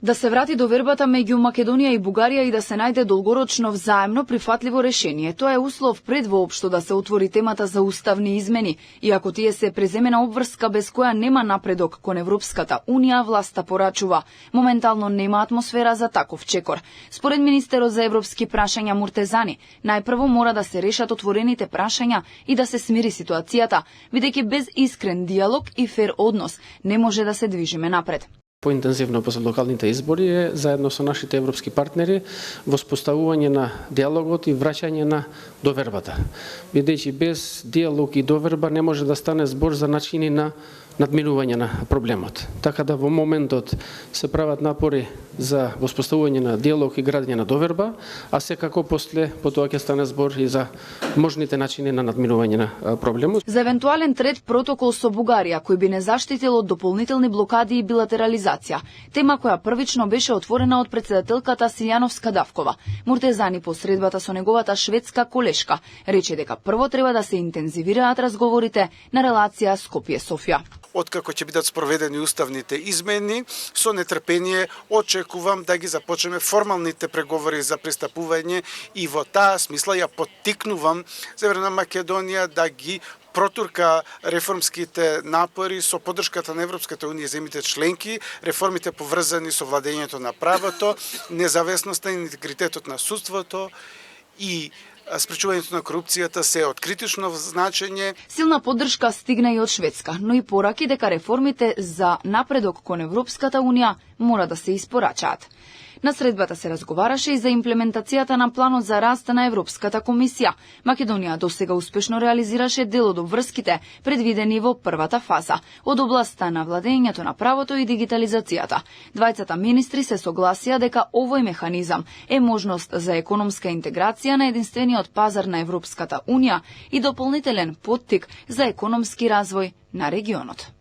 Да се врати довербата меѓу Македонија и Бугарија и да се најде долгорочно взаемно прифатливо решение. Тоа е услов пред воопшто да се отвори темата за уставни измени, иако тие се преземена обврска без која нема напредок кон Европската Унија, власта порачува. Моментално нема атмосфера за таков чекор. Според министерот за европски прашања Муртезани, најпрво мора да се решат отворените прашања и да се смири ситуацијата, бидејќи без искрен диалог и фер однос не може да се движиме напред. Поинтензивно после локалните избори е заедно со нашите европски партнери воспоставување на диалогот и враќање на довербата. Бидејќи без диалог и доверба не може да стане збор за начини на надминување на проблемот. Така да во моментот се прават напори за воспоставување на диалог и градење на доверба, а секако после потоа ќе стане збор и за можните начини на надминување на проблемот. За евентуален трет протокол со Бугарија кој би не заштитил од дополнителни блокади и билатерализација, тема која првично беше отворена од претседателката Силјановска-Давкова. Муртезани по средбата со неговата шведска колешка рече дека прво треба да се интензивираат разговорите на релација Скопје-Софија. Откако ќе бидат спроведени уставните измени, со нетрпение очекувам да ги започнеме формалните преговори за пристапување и во таа смисла ја поттикнувам Северна Македонија да ги протурка реформските напори со поддршката на Европската Унија, земјите членки, реформите поврзани со владењето на правото, независноста и интегритетот на судството и спречувањето на корупцијата се од критично значење. Силна поддршка стигна и од Шведска, но и пораки дека реформите за напредок кон Европската Унија мора да се испорачаат. На средбата се разговараше и за имплементацијата на планот за раст на Европската комисија. Македонија досега успешно реализираше дел од обврските предвидени во првата фаза од областта на владењето на правото и дигитализацијата. Двајцата министри се согласија дека овој механизам е можност за економска интеграција на единствениот пазар на Европската Унија и дополнителен поттик за економски развој на регионот.